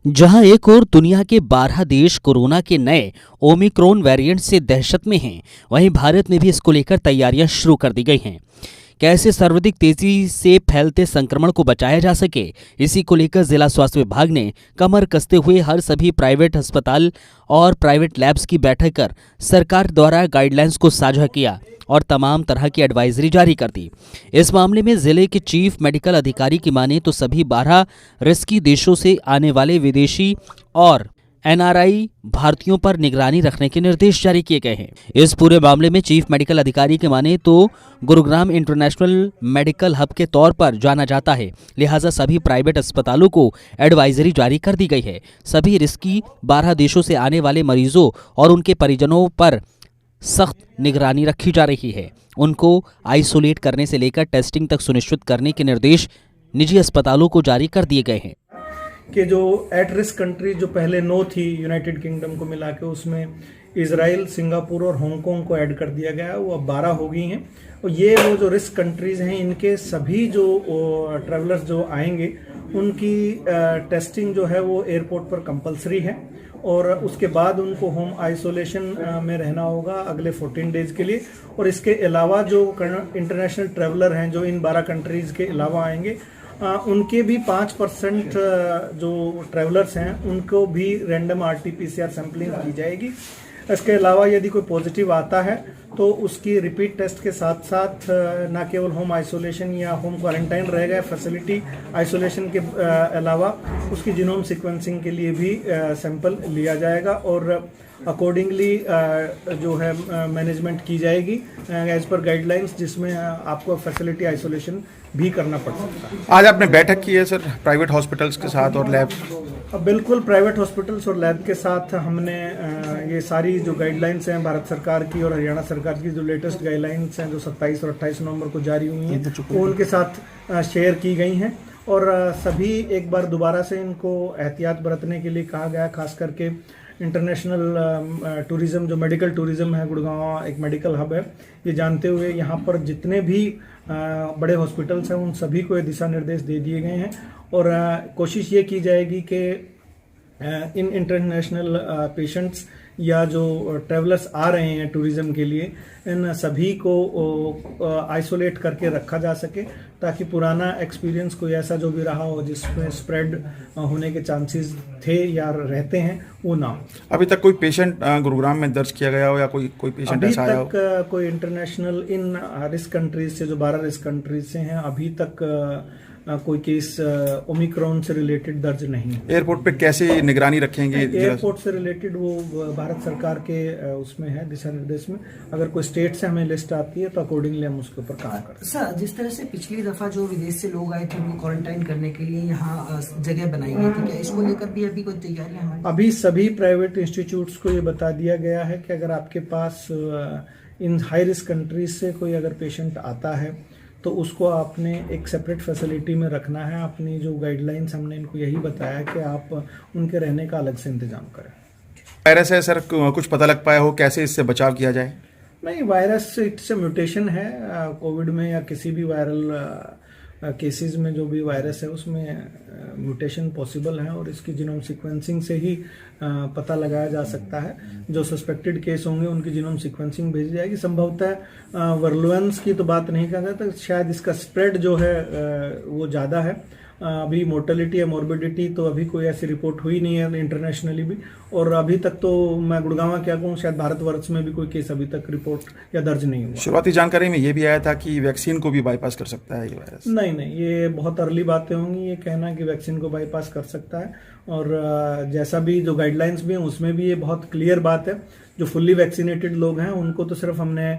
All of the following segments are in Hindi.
जहां एक और दुनिया के 12 देश कोरोना के नए ओमिक्रॉन वेरिएंट से दहशत में हैं, वहीं भारत में भी इसको लेकर तैयारियां शुरू कर दी गई हैं। कैसे सर्वाधिक तेजी से फैलते संक्रमण को बचाया जा सके, इसी को लेकर जिला स्वास्थ्य विभाग ने कमर कसते हुए हर सभी प्राइवेट अस्पताल और प्राइवेट लैब्स की बैठक कर सरकार द्वारा गाइडलाइंस को साझा किया और तमाम तरह की एडवाइजरी जारी कर दी। इस मामले में जिले के चीफ मेडिकल अधिकारी की माने तो सभी 12 रिस्की देशों से आने वाले विदेशी और एनआरआई भारतीयों पर निगरानी रखने के निर्देश जारी किए गए हैं। इस पूरे मामले में चीफ मेडिकल अधिकारी के माने तो गुरुग्राम इंटरनेशनल मेडिकल हब के तौर पर जाना जाता है, लिहाजा सभी प्राइवेट अस्पतालों को एडवाइजरी जारी कर दी गई है। सभी रिस्की 12 देशों से आने वाले मरीजों और उनके परिजनों पर सख्त निगरानी रखी जा रही है। उनको आइसोलेट करने से लेकर टेस्टिंग तक सुनिश्चित करने के निर्देश निजी अस्पतालों को जारी कर दिए गए हैं। कि जो एट रिस्क कंट्री जो पहले 9 थी यूनाइटेड किंगडम को मिला के, उसमें इजराइल, सिंगापुर और हांगकांग को ऐड कर दिया गया, वो अब 12 हो गई हैं। और ये वो जो रिस्क कंट्रीज हैं, इनके सभी जो ट्रैवलर्स जो आएंगे उनकी टेस्टिंग जो है वो एयरपोर्ट पर कंपलसरी है और उसके बाद उनको होम आइसोलेशन में रहना होगा अगले 14 डेज के लिए। और इसके अलावा जो इंटरनेशनल ट्रैवलर हैं जो इन 12 कंट्रीज के अलावा आएंगे, उनके भी 5% जो ट्रैवलर्स हैं उनको भी रैंडम RT-PCR सैंपलिंग की जाएगी। इसके अलावा यदि कोई पॉजिटिव आता है तो उसकी रिपीट टेस्ट के साथ साथ न केवल होम आइसोलेशन या होम क्वारंटाइन रहेगा, फैसिलिटी आइसोलेशन के अलावा उसकी जीनोम सीक्वेंसिंग के लिए भी सैंपल लिया जाएगा और अकॉर्डिंगली जो है मैनेजमेंट की जाएगी एज पर गाइडलाइंस, जिसमें आपको फैसिलिटी आइसोलेशन भी करना पड़ सकता है। आज आपने बैठक की है सर प्राइवेट हॉस्पिटल्स के साथ और लैब? बिल्कुल, प्राइवेट हॉस्पिटल्स और लैब के साथ हमने ये सारी जो गाइडलाइंस हैं भारत सरकार की और हरियाणा सरकार की, जो लेटेस्ट गाइडलाइंस हैं जो 27 और 28 नवंबर को जारी हुई हैं, वो उनके साथ शेयर की गई हैं और सभी एक बार दोबारा से इनको एहतियात बरतने के लिए कहा गया। खास करके इंटरनेशनल टूरिज्म, जो मेडिकल टूरिज्म है, गुड़गांव एक मेडिकल हब है, ये जानते हुए यहाँ पर जितने भी बड़े हॉस्पिटल्स हैं उन सभी को ये दिशा निर्देश दे दिए गए हैं और कोशिश ये की जाएगी कि इन इंटरनेशनल पेशेंट्स या जो ट्रैवलर्स आ रहे हैं टूरिज्म के लिए, इन सभी को आइसोलेट करके रखा जा सके ताकि पुराना एक्सपीरियंस कोई ऐसा जो भी रहा हो जिसमें स्प्रेड होने के चांसेस थे या रहते हैं वो ना हो। अभी तक कोई पेशेंट गुरुग्राम में दर्ज किया गया हो या कोई पेशेंट ऐसा आया हो? अभी तक कोई इंटरनेशनल इन रिस्क कंट्रीज से, जो 12 रिस्क कंट्रीज से हैं, अभी तक कोई केस ओमिक्रॉन से रिलेटेड दर्ज नहीं है। एयरपोर्ट पे कैसे निगरानी रखेंगे? एयरपोर्ट से रिलेटेड वो भारत सरकार के उसमें है दिशा निर्देश में। अगर कोई स्टेट से हमें लिस्ट आती है तो अकॉर्डिंगली हम उसके ऊपर काम करते हैं। सर, जिस तरह से पिछली दफा जो विदेश से लोग आए थे उनको क्वारंटाइन करने के लिए यहाँ जगह बनाई गई थी, क्या इसको लेकर भी अभी कोई तैयारियां हैं? अभी सभी प्राइवेट इंस्टीट्यूट्स को ये बता दिया गया है कि अगर आपके पास इन हाई रिस्क कंट्रीज से कोई अगर पेशेंट आता है तो उसको आपने एक सेपरेट फैसिलिटी में रखना है। अपनी जो गाइडलाइंस हमने इनको यही बताया कि आप उनके रहने का अलग से इंतजाम करें। वायरस है सर, कुछ पता लग पाया हो कैसे इससे बचाव किया जाए? नहीं, वायरस इट्स म्यूटेशन है कोविड में या किसी भी वायरल केसेस में जो भी वायरस है उसमें म्यूटेशन पॉसिबल है और इसकी जीनोम सीक्वेंसिंग से ही पता लगाया जा सकता है। जो सस्पेक्टेड केस होंगे उनकी जीनोम सीक्वेंसिंग भेजी जाएगी। संभवतः वर्लुएंस की तो बात नहीं कर सकता, शायद इसका स्प्रेड जो है वो ज़्यादा है। अभी मोर्टेलिटी या मॉर्बिडिटी तो अभी कोई ऐसी रिपोर्ट हुई नहीं है इंटरनेशनली भी, और अभी तक तो मैं गुड़गांव क्या कहूँ, शायद भारतवर्ष में भी कोई केस अभी तक रिपोर्ट या दर्ज नहीं हुआ। शुरुआती जानकारी में ये भी आया था कि वैक्सीन को भी बाईपास कर सकता है ये वायरस। नहीं, ये बहुत अर्ली बातें होंगी ये कहना कि वैक्सीन को बाईपास कर सकता है। और जैसा भी जो गाइडलाइंस भी हैं उसमें भी ये बहुत क्लियर बात है। जो फुल्ली वैक्सीनेटेड लोग हैं उनको तो सिर्फ हमने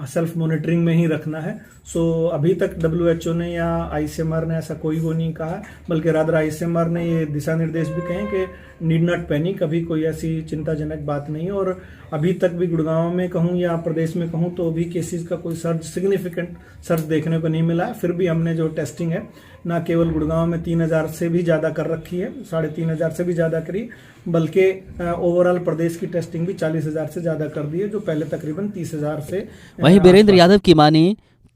सेल्फ मॉनिटरिंग में ही रखना है। सो अभी तक WHO ने या ICMR ने ऐसा कोई वो नहीं कहा, बल्कि रादर ICMR ने ये दिशा निर्देश भी कहे कि नीड नॉट पैनिक, अभी कोई ऐसी चिंताजनक बात नहीं है। और अभी तक भी गुड़गांव में कहूँ या प्रदेश में कहूँ तो अभी केसेस का कोई सिग्निफिकेंट सर्च देखने को नहीं मिला है। फिर भी हमने जो टेस्टिंग है ना केवल गुड़गांव में 3000 से भी ज़्यादा कर रखी है, 3500 से भी ज़्यादा करी, बल्कि ओवरऑल प्रदेश की टेस्टिंग भी 40,000 से ज़्यादा कर दी है, जो पहले तकरीबन 30,000 से। वहीं वीरेंद्र यादव की माने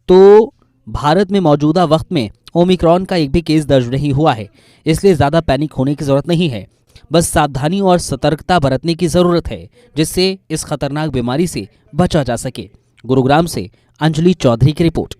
तो भारत में मौजूदा वक्त में ओमिक्रॉन का एक भी केस दर्ज नहीं हुआ है, इसलिए ज़्यादा पैनिक होने की ज़रूरत नहीं है। बस सावधानी और सतर्कता बरतने की ज़रूरत है, जिससे इस खतरनाक बीमारी से बचा जा सके। गुरुग्राम से अंजलि चौधरी की रिपोर्ट।